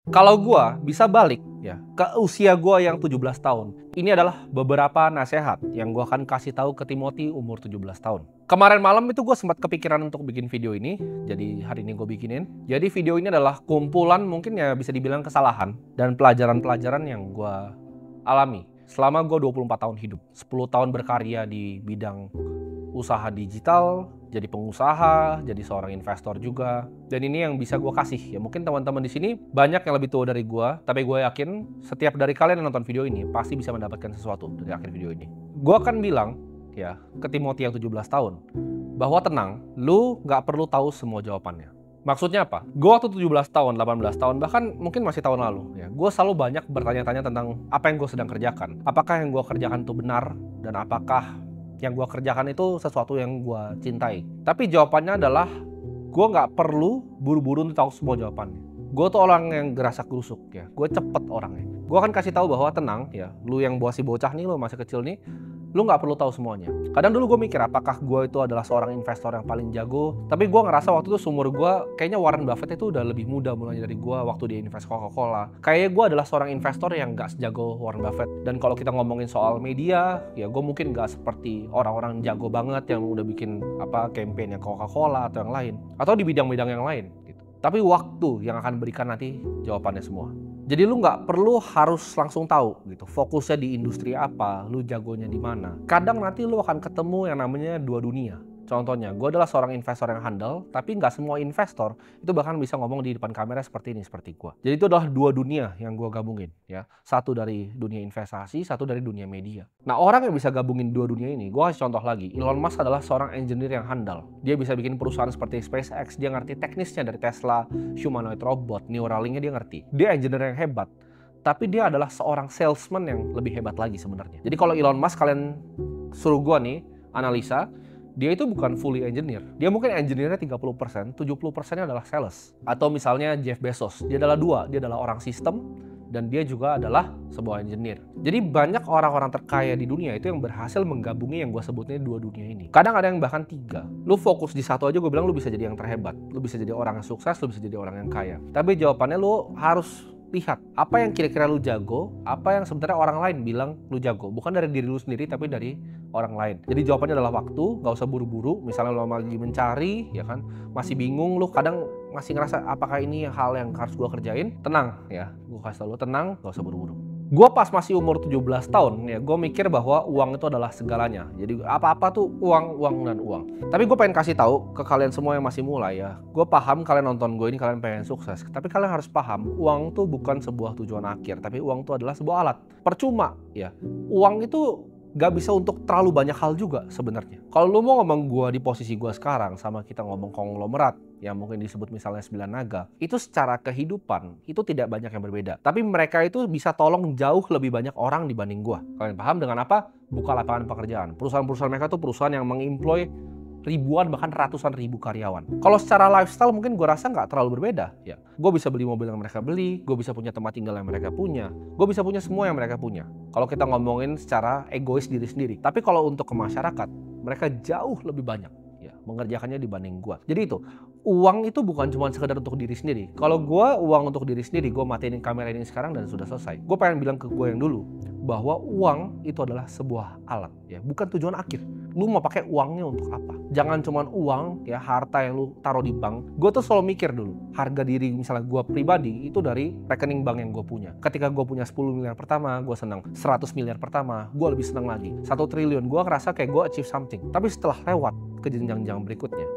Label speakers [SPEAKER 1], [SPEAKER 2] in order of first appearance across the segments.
[SPEAKER 1] Kalau gua bisa balik ya ke usia gua yang 17 tahun. Ini adalah beberapa nasihat yang gua akan kasih tahu ke Timothy umur 17 tahun. Kemarin malam itu gua sempat kepikiran untuk bikin video ini, jadi hari ini gue bikinin. Jadi video ini adalah kumpulan mungkin ya bisa dibilang kesalahan dan pelajaran-pelajaran yang gua alami selama gue 24 tahun hidup. 10 tahun berkarya di bidang usaha digital, jadi pengusaha, jadi seorang investor juga. Dan ini yang bisa gue kasih. Ya mungkin teman-teman di sini banyak yang lebih tua dari gue, tapi gue yakin setiap dari kalian yang nonton video ini pasti bisa mendapatkan sesuatu dari akhir video ini. Gue akan bilang ya ke Timothy yang 17 tahun bahwa tenang, lu nggak perlu tahu semua jawabannya. Maksudnya apa? Gue waktu 17 tahun, 18 tahun, bahkan mungkin masih tahun lalu, ya, gue selalu banyak bertanya-tanya tentang apa yang gue sedang kerjakan. Apakah yang gue kerjakan itu benar, dan apakah yang gue kerjakan itu sesuatu yang gue cintai. Tapi jawabannya adalah, gue nggak perlu buru-buru untuk tahu semua jawabannya. Gue tuh orang yang gerasak gerusuk, ya. Gue cepet orangnya. Gue akan kasih tahu bahwa tenang, ya, lu yang masih bocah nih, lu masih kecil nih, lu nggak perlu tahu semuanya. Kadang dulu gue mikir apakah gue itu adalah seorang investor yang paling jago. Tapi gue ngerasa waktu itu seumur gue kayaknya Warren Buffett itu udah lebih muda mulai dari gue waktu dia invest Coca-Cola. Kayaknya gue adalah seorang investor yang nggak sejago Warren Buffett. Dan kalau kita ngomongin soal media, ya gue mungkin nggak seperti orang-orang jago banget yang udah bikin campaign yang Coca-Cola atau yang lain, atau di bidang-bidang yang lain gitu. Tapi waktu yang akan berikan nanti jawabannya semua. Jadi lu nggak perlu harus langsung tahu gitu, fokusnya di industri apa, lu jagonya di mana. Kadang nanti lu akan ketemu yang namanya dua dunia. Contohnya, gue adalah seorang investor yang handal, tapi nggak semua investor itu bahkan bisa ngomong di depan kamera seperti ini, seperti gue. Jadi itu adalah dua dunia yang gue gabungin, ya. Satu dari dunia investasi, satu dari dunia media. Nah, orang yang bisa gabungin dua dunia ini, gue kasih contoh lagi. Elon Musk adalah seorang engineer yang handal. Dia bisa bikin perusahaan seperti SpaceX, dia ngerti teknisnya dari Tesla, humanoid robot, Neuralink-nya dia ngerti. Dia engineer yang hebat. Tapi dia adalah seorang salesman yang lebih hebat lagi sebenarnya. Jadi kalau Elon Musk kalian suruh gue nih analisa, dia itu bukan fully engineer. Dia mungkin engineer-nya 30%, 70%-nya adalah sales. Atau misalnya Jeff Bezos, dia adalah dua, dia adalah orang sistem, dan dia juga adalah sebuah engineer. Jadi banyak orang-orang terkaya di dunia itu yang berhasil menggabungi yang gue sebutnya dua dunia ini. Kadang ada yang bahkan tiga. Lu fokus di satu aja, gue bilang lu bisa jadi yang terhebat. Lu bisa jadi orang yang sukses, lu bisa jadi orang yang kaya. Tapi jawabannya lu harus lihat apa yang kira-kira lu jago, apa yang sebenarnya orang lain bilang lu jago. Bukan dari diri lu sendiri, tapi dari orang lain. Jadi jawabannya adalah waktu, gak usah buru-buru. Misalnya lu lagi mencari, ya kan, masih bingung, lu kadang masih ngerasa apakah ini hal yang harus gua kerjain. Tenang ya, gua kasih tau lu tenang, gak usah buru-buru. Gue pas masih umur 17 tahun ya, gue mikir bahwa uang itu adalah segalanya. Jadi apa-apa tuh uang, uang, dan uang. Tapi gue pengen kasih tahu ke kalian semua yang masih mulai ya. Gue paham kalian nonton gue ini, kalian pengen sukses. Tapi kalian harus paham, uang tuh bukan sebuah tujuan akhir. Tapi uang tuh adalah sebuah alat. Percuma ya, uang itu gak bisa untuk terlalu banyak hal juga sebenarnya. Kalau lu mau ngomong gue di posisi gue sekarang, sama kita ngomong konglomerat, yang mungkin disebut misalnya 9 naga, itu secara kehidupan itu tidak banyak yang berbeda. Tapi mereka itu bisa tolong jauh lebih banyak orang dibanding gua. Kalian paham dengan apa? Buka lapangan pekerjaan. Perusahaan-perusahaan mereka tuh perusahaan yang mengemploy ribuan bahkan ratusan ribu karyawan. Kalau secara lifestyle mungkin gua rasa nggak terlalu berbeda. Ya, gua bisa beli mobil yang mereka beli, gua bisa punya tempat tinggal yang mereka punya, gua bisa punya semua yang mereka punya. Kalau kita ngomongin secara egois diri sendiri. Tapi kalau untuk ke masyarakat, mereka jauh lebih banyak mengerjakannya dibanding gua. Jadi itu, uang itu bukan cuma sekedar untuk diri sendiri. Kalau gua uang untuk diri sendiri, gua matiin kamera ini sekarang dan sudah selesai. Gua pengen bilang ke gua yang dulu bahwa uang itu adalah sebuah alat ya, bukan tujuan akhir. Lu mau pakai uangnya untuk apa? Jangan cuma uang ya, harta yang lu taruh di bank. Gua tuh selalu mikir dulu, harga diri misalnya gua pribadi itu dari rekening bank yang gua punya. Ketika gua punya 10 miliar pertama, gua senang. 100 miliar pertama, gua lebih senang lagi. 1 triliun, gua ngerasa kayak gua achieve something. Tapi setelah lewat ke jenjang-jenjang berikutnya,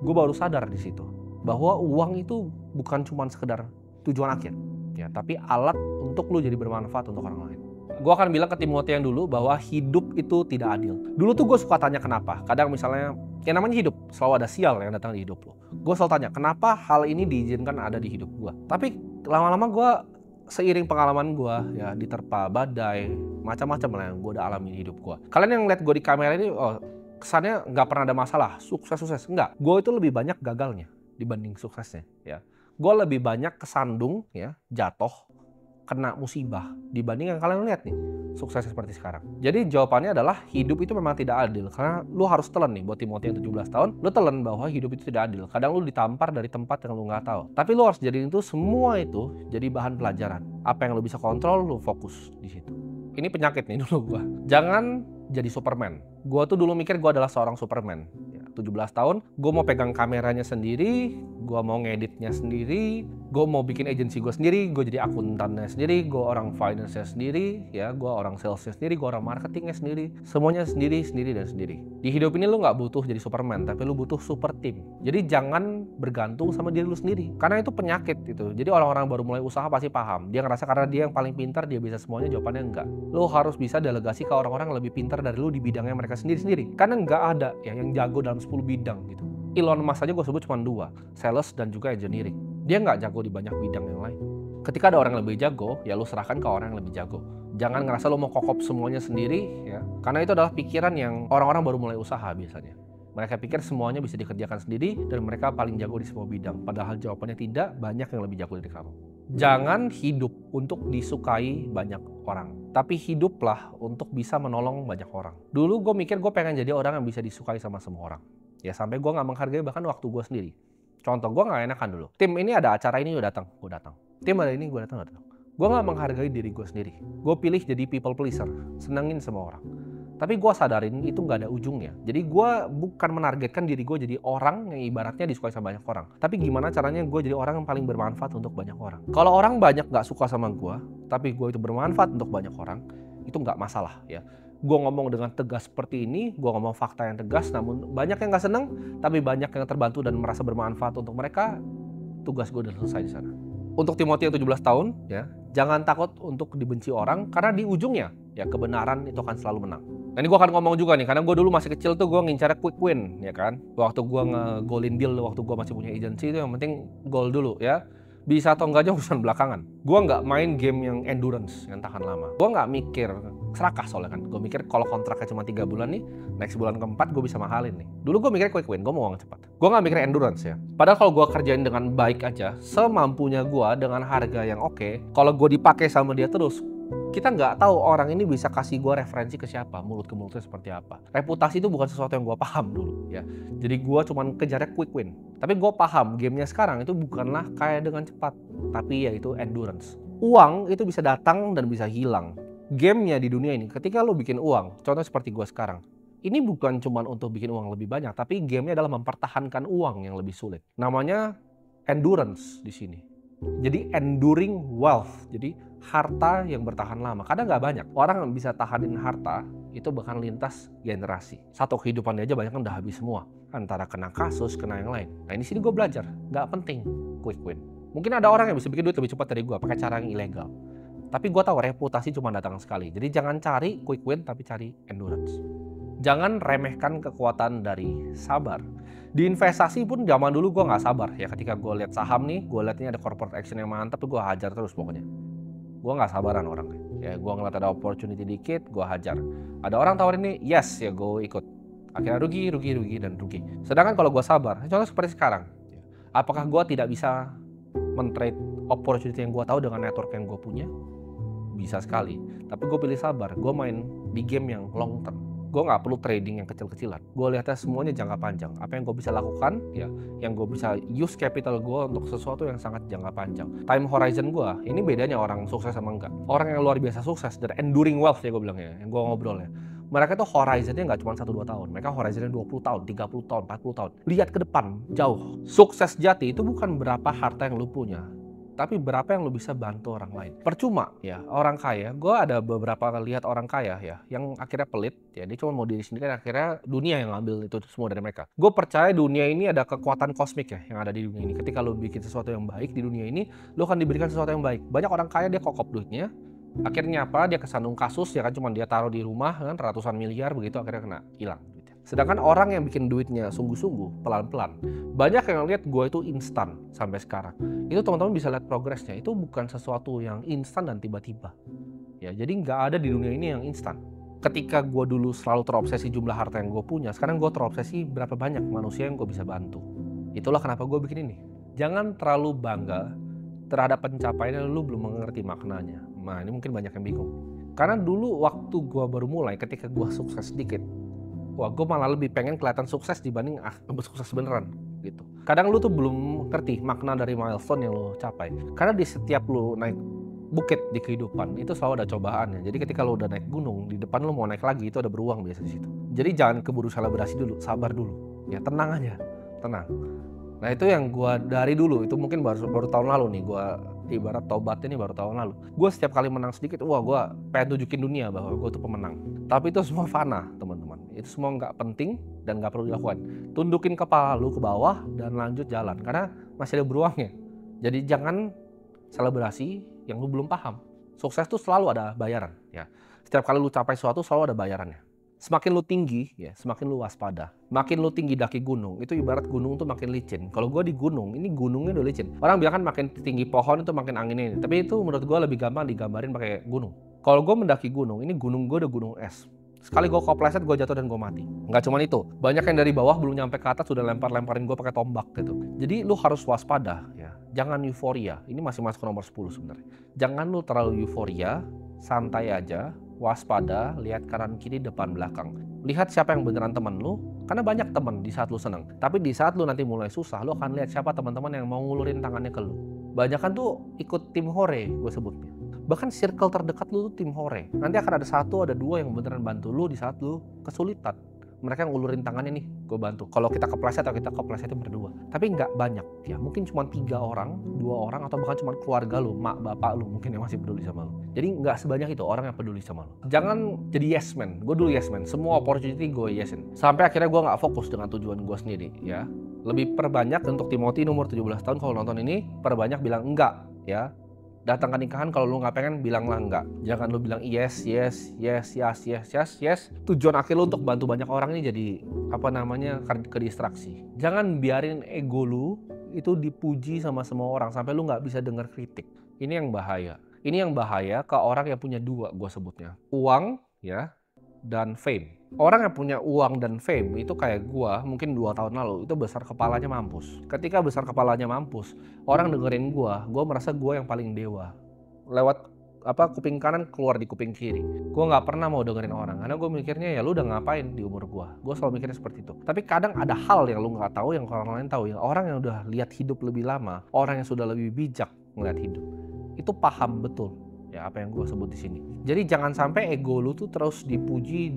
[SPEAKER 1] gue baru sadar di situ bahwa uang itu bukan cuma sekedar tujuan akhir, ya, tapi alat untuk lu jadi bermanfaat untuk orang lain. Gue akan bilang ke Timothy yang dulu bahwa hidup itu tidak adil. Dulu tuh gue suka tanya kenapa. Kadang misalnya, yang namanya hidup, selalu ada sial yang datang di hidup lo. Gue selalu tanya, kenapa hal ini diizinkan ada di hidup gue? Tapi lama-lama gue, seiring pengalaman gue, ya, diterpa badai, macam-macam lah yang gue udah alami di hidup gue. Kalian yang lihat gue di kamera ini, kesannya nggak pernah ada masalah, sukses-sukses. Enggak, gue itu lebih banyak gagalnya dibanding suksesnya. Ya, gue lebih banyak kesandung, ya, jatuh, kena musibah dibanding yang kalian lihat nih sukses seperti sekarang. Jadi jawabannya adalah hidup itu memang tidak adil, karena lu harus telan nih. Buat Timothy yang 17 tahun, lu telan bahwa hidup itu tidak adil. Kadang lu ditampar dari tempat yang lu nggak tahu, tapi lu harus jadiin itu semua itu jadi bahan pelajaran. Apa yang lu bisa kontrol, lu fokus di situ. Ini penyakit nih dulu gua. Jangan jadi Superman. Gua tuh dulu mikir gua adalah seorang Superman. 17 tahun, gue mau pegang kameranya sendiri, gue mau ngeditnya sendiri, gue mau bikin agensi gue sendiri, gue jadi akuntannya sendiri, gue orang finance-nya sendiri, ya, gue orang sales-nya sendiri, gue orang marketingnya sendiri, semuanya sendiri dan sendiri. Di hidup ini lu nggak butuh jadi Superman, tapi lu butuh super team. Jadi jangan bergantung sama diri lu sendiri, karena itu penyakit itu. Jadi orang-orang baru mulai usaha pasti paham. Dia ngerasa karena dia yang paling pintar, dia bisa semuanya. Jawabannya enggak. Lu harus bisa delegasi ke orang-orang yang lebih pintar dari lu di bidangnya mereka sendiri-sendiri. Karena nggak ada ya yang jago dalam 10 bidang gitu. Elon Musk aja gue sebut cuma 2, sales dan juga engineering. Dia nggak jago di banyak bidang yang lain. Ketika ada orang yang lebih jago, ya lu serahkan ke orang yang lebih jago. Jangan ngerasa lu mau kokop semuanya sendiri ya. Karena itu adalah pikiran yang orang-orang baru mulai usaha biasanya. Mereka pikir semuanya bisa dikerjakan sendiri dan mereka paling jago di semua bidang. Padahal jawabannya tidak, banyak yang lebih jago dari kamu. Jangan hidup untuk disukai banyak orang, tapi hiduplah untuk bisa menolong banyak orang. Dulu gue mikir gue pengen jadi orang yang bisa disukai sama semua orang. Ya sampai gue nggak menghargai bahkan waktu gue sendiri. Contoh, gue nggak enakan dulu. Tim ini ada acara ini, gue datang. Tim ada ini, gue datang. Gue nggak menghargai diri gue sendiri. Gue pilih jadi people pleaser, senengin semua orang. Tapi gue sadarin itu nggak ada ujungnya. Jadi gue bukan menargetkan diri gue jadi orang yang ibaratnya disukai sama banyak orang. Tapi gimana caranya gue jadi orang yang paling bermanfaat untuk banyak orang. Kalau orang banyak nggak suka sama gue, tapi gue itu bermanfaat untuk banyak orang, itu nggak masalah ya. Gue ngomong dengan tegas seperti ini, gue ngomong fakta yang tegas, namun banyak yang nggak seneng, tapi banyak yang terbantu dan merasa bermanfaat untuk mereka, tugas gue udah selesai di sana. Untuk Timothy yang 17 tahun, ya, jangan takut untuk dibenci orang, karena di ujungnya, ya kebenaran itu akan selalu menang. Nah ini gue akan ngomong juga nih, karena gue dulu masih kecil tuh gue ngincar quick win, ya kan. Waktu gue nge-goalin deal, waktu gue masih punya agency itu yang penting goal dulu ya. Bisa atau enggaknya urusan belakangan. Gue nggak main game yang endurance, yang tahan lama. Gue nggak mikir serakah soalnya kan. Gue mikir kalau kontraknya cuma 3 bulan nih, next bulan keempat gue bisa mahalin nih. Dulu gue mikirnya quick win, gue mau uang cepat. Gue nggak mikir endurance ya. Padahal kalau gue kerjain dengan baik aja, semampunya gue dengan harga yang oke, kalau gue dipakai sama dia terus, kita nggak tahu orang ini bisa kasih gue referensi ke siapa, mulut ke mulutnya seperti apa. Reputasi itu bukan sesuatu yang gue paham dulu ya. Jadi gue cuma kejarnya quick win. Tapi gue paham gamenya sekarang itu bukanlah kaya dengan cepat, tapi yaitu endurance. Uang itu bisa datang dan bisa hilang. Gamenya di dunia ini, ketika lo bikin uang, contoh seperti gue sekarang, ini bukan cuma untuk bikin uang lebih banyak, tapi gamenya adalah mempertahankan uang yang lebih sulit. Namanya endurance di sini. Jadi enduring wealth, jadi harta yang bertahan lama. Kadang nggak banyak orang yang bisa tahanin harta itu bahkan lintas generasi. Satu kehidupan aja banyak kan udah habis semua, antara kena kasus, kena yang lain. Nah di sini gue belajar, nggak penting quick win. Mungkin ada orang yang bisa bikin duit lebih cepat dari gue pakai cara yang ilegal. Tapi gue tahu reputasi cuma datang sekali. Jadi jangan cari quick win, tapi cari endurance. Jangan remehkan kekuatan dari sabar. Di investasi pun zaman dulu gue nggak sabar ya. Ketika gue lihat saham nih, gue lihat ini ada corporate action yang mantap tuh gue hajar terus pokoknya. Gue nggak sabaran orangnya. Ya gue ngeliat ada opportunity dikit, gue hajar. Ada orang tawarin ini, yes ya gue ikut. Akhirnya rugi dan rugi. Sedangkan kalau gue sabar, contoh seperti sekarang, apakah gue tidak bisa men-trade opportunity yang gue tahu dengan network yang gue punya? Bisa sekali. Tapi gue pilih sabar. Gue main di game yang long term. Gue nggak perlu trading yang kecil-kecilan. Gue lihatnya semuanya jangka panjang. Apa yang gue bisa lakukan, ya, yang gue bisa use capital gue untuk sesuatu yang sangat jangka panjang. Time horizon gue, ini bedanya orang sukses sama enggak. Orang yang luar biasa sukses dan enduring wealth ya gue bilang ya, yang gue ngobrol ya. Mereka tuh horizonnya nggak cuma 1-2 tahun. Mereka horizonnya 20 tahun, 30 tahun, 40 tahun. Lihat ke depan, jauh. Sukses jati itu bukan berapa harta yang lu punya, tapi berapa yang lo bisa bantu orang lain. Percuma ya, orang kaya, gue ada beberapa lihat orang kaya ya, yang akhirnya pelit, ya dia cuma mau diri sendiri, akhirnya dunia yang ngambil itu semua dari mereka. Gue percaya dunia ini ada kekuatan kosmik ya, yang ada di dunia ini. Ketika lo bikin sesuatu yang baik di dunia ini, lo akan diberikan sesuatu yang baik. Banyak orang kaya dia kokop duitnya, akhirnya apa, dia kesandung kasus, ya kan cuma dia taruh di rumah kan, ratusan miliar begitu, akhirnya kena hilang. Sedangkan orang yang bikin duitnya sungguh-sungguh, pelan-pelan, banyak yang lihat gue itu instan sampai sekarang. Itu teman-teman bisa lihat progresnya. Itu bukan sesuatu yang instan dan tiba-tiba. Ya, jadi nggak ada di dunia ini yang instan. Ketika gue dulu selalu terobsesi jumlah harta yang gue punya, sekarang gue terobsesi berapa banyak manusia yang gue bisa bantu. Itulah kenapa gue bikin ini. Jangan terlalu bangga terhadap pencapaiannya lu belum mengerti maknanya. Nah, ini mungkin banyak yang bingung. Karena dulu waktu gue baru mulai, ketika gue sukses sedikit, wah gue malah lebih pengen kelihatan sukses dibanding sukses beneran gitu. Kadang lu tuh belum ngerti makna dari milestone yang lu capai. Karena di setiap lu naik bukit di kehidupan itu selalu ada cobaannya. Jadi ketika lu udah naik gunung, di depan lu mau naik lagi itu ada beruang biasa di situ. Jadi jangan keburu selebrasi dulu, sabar dulu. Ya tenang aja, tenang. Nah itu yang gua dari dulu, itu mungkin baru tahun lalu nih, gua ibarat tobatnya nih baru tahun lalu. Gua setiap kali menang sedikit, wah gua pengen tunjukin dunia bahwa gua tuh pemenang. Tapi itu semua fana teman-teman, itu semua nggak penting dan nggak perlu dilakukan. Tundukin kepala lu ke bawah dan lanjut jalan, karena masih ada beruangnya. Jadi jangan selebrasi yang lu belum paham. Sukses tuh selalu ada bayaran ya. Setiap kali lu capai sesuatu selalu ada bayarannya. Semakin lu tinggi, ya, semakin lu waspada. Makin lu tinggi daki gunung, itu ibarat gunung tuh makin licin. Kalau gue di gunung, ini gunungnya udah licin. Orang bilang kan makin tinggi pohon itu makin anginnya ini. Tapi itu menurut gue lebih gampang digambarin pakai gunung. Kalau gue mendaki gunung, ini gunung gue udah gunung es. Sekali gue kepleset, gue jatuh dan gue mati. Nggak cuma itu, banyak yang dari bawah belum nyampe ke atas sudah lempar-lemparin gue pakai tombak gitu. Jadi lu harus waspada, ya. Jangan euforia. Ini masih masuk ke nomor 10 sebenarnya. Jangan lu terlalu euforia, santai aja. Waspada, lihat kanan kiri depan belakang. Lihat siapa yang beneran temen lu, karena banyak temen di saat lu seneng. Tapi di saat lu nanti mulai susah, lu akan lihat siapa teman-teman yang mau ngulurin tangannya ke lu. Banyak kan tuh ikut tim hore, gue sebutnya. Bahkan circle terdekat lu tuh tim hore. Nanti akan ada satu, ada dua yang beneran bantu lu di saat lu kesulitan. Mereka ngulurin tangannya nih, gue bantu. Kalau kita kepleset atau kita kepleset itu berdua. Tapi nggak banyak ya, mungkin cuma 3 orang, 2 orang, atau bahkan cuma keluarga lu, mak, bapak lu mungkin yang masih peduli sama lu. Jadi nggak sebanyak itu orang yang peduli sama lu. Jangan jadi yes man, gue dulu yes man. Semua opportunity gue yesin. Sampai akhirnya gue nggak fokus dengan tujuan gue sendiri ya. Lebih perbanyak untuk Timothy umur 17 tahun kalau nonton ini, perbanyak bilang enggak ya. Datang ke nikahan kalau lu nggak pengen bilanglah enggak. Jangan lu bilang yes. Tujuan akhir lu untuk bantu banyak orang ini jadi ke distraksi. Jangan biarin ego lu itu dipuji sama semua orang sampai lu nggak bisa dengar kritik. Ini yang bahaya. Ini yang bahaya ke orang yang punya 2, gue sebutnya. Uang ya dan fame. Orang yang punya uang dan fame itu kayak gua mungkin 2 tahun lalu itu besar kepalanya mampus. Ketika besar kepalanya mampus, orang dengerin gua merasa gua yang paling dewa. Lewat kuping kanan keluar di kuping kiri. Gua nggak pernah mau dengerin orang karena gua mikirnya ya lu udah ngapain di umur gua. Gua selalu mikirnya seperti itu. Tapi kadang ada hal yang lu nggak tahu yang orang lain tahu. Yang orang yang udah lihat hidup lebih lama, orang yang sudah lebih bijak ngeliat hidup, itu paham betul ya apa yang gue sebut di sini. Jadi jangan sampai ego lu tuh terus dipuji.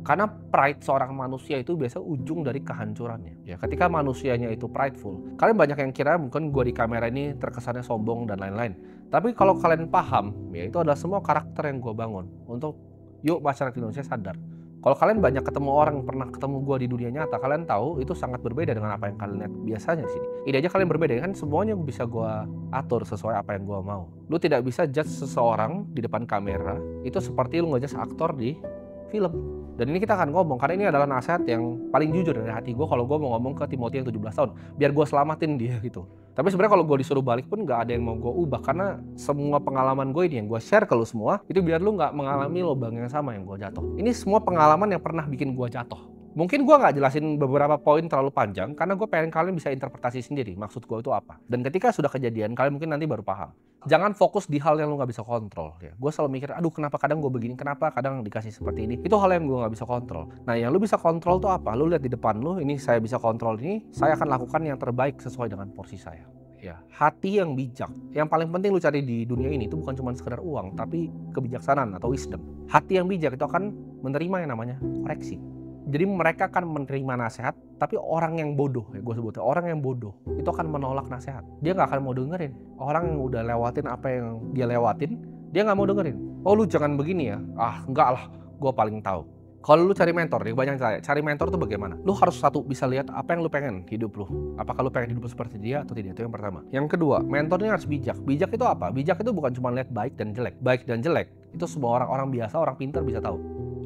[SPEAKER 1] Karena pride seorang manusia itu biasa ujung dari kehancurannya. Ya, ketika manusianya itu prideful, kalian banyak yang kira mungkin gue di kamera ini terkesannya sombong dan lain-lain. Tapi kalau kalian paham, ya itu adalah semua karakter yang gue bangun untuk yuk masyarakat Indonesia sadar. Kalau kalian banyak ketemu orang, pernah ketemu gue di dunia nyata, kalian tahu itu sangat berbeda dengan apa yang kalian lihat biasanya di sini. Ini aja kalian berbeda, kan semuanya bisa gue atur sesuai apa yang gue mau. Lu tidak bisa judge seseorang di depan kamera, itu seperti lu ngejudge aktor di film. Dan ini kita akan ngomong, karena ini adalah nasihat yang paling jujur dari hati gue kalau gue mau ngomong ke Timothy yang 17 tahun. Biar gue selamatin dia gitu. Tapi sebenarnya kalau gue disuruh balik pun gak ada yang mau gue ubah. Karena semua pengalaman gue ini yang gue share ke lu semua, itu biar lu gak mengalami lubang yang sama yang gue jatuh. Ini semua pengalaman yang pernah bikin gue jatuh. Mungkin gue gak jelasin beberapa poin terlalu panjang, karena gue pengen kalian bisa interpretasi sendiri maksud gue itu apa. Dan ketika sudah kejadian, kalian mungkin nanti baru paham. Jangan fokus di hal yang lu gak bisa kontrol ya. Gue selalu mikir, aduh kenapa kadang gue begini, kenapa kadang dikasih seperti ini. Itu hal yang gue gak bisa kontrol. Nah yang lu bisa kontrol tuh apa? Lu lihat di depan lu, ini saya bisa kontrol ini, saya akan lakukan yang terbaik sesuai dengan porsi saya. Ya, hati yang bijak. Yang paling penting lu cari di dunia ini itu bukan cuma sekedar uang, tapi kebijaksanaan atau wisdom. Hati yang bijak itu akan menerima yang namanya koreksi. Jadi mereka akan menerima nasihat, tapi orang yang bodoh, ya gue sebutnya, orang yang bodoh itu akan menolak nasihat. Dia nggak akan mau dengerin. Orang yang udah lewatin apa yang dia lewatin, dia nggak mau dengerin. Oh lu jangan begini ya, enggak lah, gue paling tahu. Kalau lu cari mentor, nih banyak cari mentor tuh bagaimana? Lu harus satu bisa lihat apa yang lu pengen hidup lu. Apakah lu pengen hidup seperti dia atau tidak? Itu yang pertama. Yang kedua, mentornya harus bijak. Bijak itu apa? Bijak itu bukan cuma lihat baik dan jelek. Baik dan jelek itu semua orang biasa, orang pintar bisa tahu.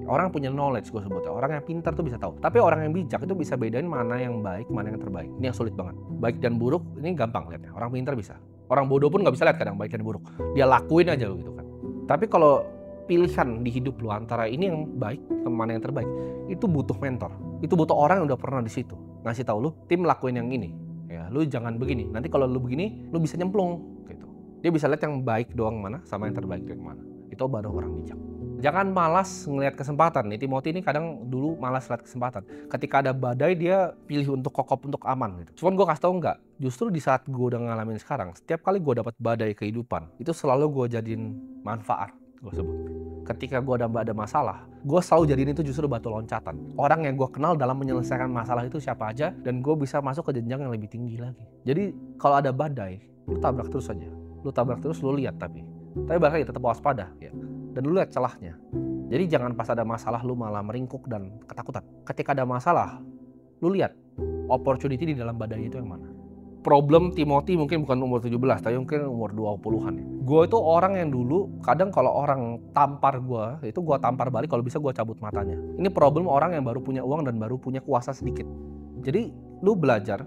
[SPEAKER 1] Orang punya knowledge, gue sebutnya. Orang yang pintar tuh bisa tahu. Tapi orang yang bijak itu bisa bedain mana yang baik, mana yang terbaik. Ini yang sulit banget. Baik dan buruk ini gampang lihatnya. Orang pintar bisa. Orang bodoh pun nggak bisa lihat kadang baik dan buruk. Dia lakuin aja gitu kan. Tapi kalau pilihan di hidup lu antara ini yang baik ke mana yang terbaik, itu butuh mentor. Itu butuh orang yang udah pernah di situ. Ngasih tahu lu, tim lakuin yang ini. Ya, lu jangan begini. Nanti kalau lu begini, lu bisa nyemplung gitu. Dia bisa lihat yang baik doang mana sama yang terbaik yang mana. Itu baru orang bijak. Jangan malas ngelihat kesempatan nih. Timothy ini kadang dulu malas lihat kesempatan. Ketika ada badai dia pilih untuk kokop, untuk aman gitu. Cuman gue kasih tau enggak, justru di saat gue udah ngalamin sekarang, setiap kali gue dapat badai kehidupan, itu selalu gue jadiin manfaat, gue sebut. Ketika gue ada masalah, gue selalu jadiin itu justru batu loncatan. Orang yang gue kenal dalam menyelesaikan masalah itu siapa aja, dan gue bisa masuk ke jenjang yang lebih tinggi lagi. Jadi kalau ada badai, lu tabrak terus aja. Lu tabrak terus, lu lihat tapi bakal tetap waspada ya. Dan lu lihat celahnya. Jadi jangan pas ada masalah lu malah meringkuk dan ketakutan. Ketika ada masalah, lu lihat opportunity di dalam badai itu yang mana. Problem Timothy mungkin bukan umur 17, tapi mungkin umur 20-an ya. Gue itu orang yang dulu, kadang kalau orang tampar gue, itu gue tampar balik, kalau bisa gue cabut matanya. Ini problem orang yang baru punya uang dan baru punya kuasa sedikit. Jadi lu belajar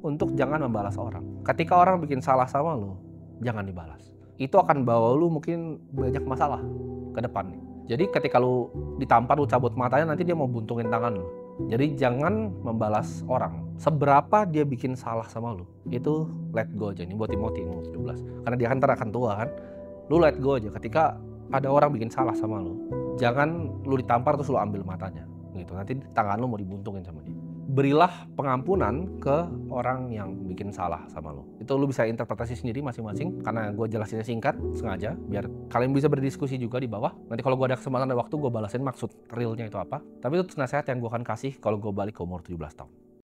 [SPEAKER 1] untuk jangan membalas orang. Ketika orang bikin salah sama lu, jangan dibalas. Itu akan bawa lu mungkin banyak masalah ke depan nih. Jadi ketika lu ditampar, lu cabut matanya, nanti dia mau buntungin tangan lu. Jadi jangan membalas orang. Seberapa dia bikin salah sama lu, itu let go aja. Ini buat Timothy umur 17. Karena dia kan ntar akan tua kan. Lu let go aja. Ketika ada orang bikin salah sama lu, jangan lu ditampar terus lu ambil matanya. Gitu. Nanti tangan lu mau dibuntungin sama dia. Berilah pengampunan ke orang yang bikin salah sama lo. Itu lo bisa interpretasi sendiri masing-masing, karena gue jelasinnya singkat sengaja biar kalian bisa berdiskusi juga di bawah. Nanti kalau gue ada kesempatan dan waktu, gue balasin maksud realnya itu apa. Tapi itu nasihat yang gue akan kasih kalau gue balik ke umur 17 tahun.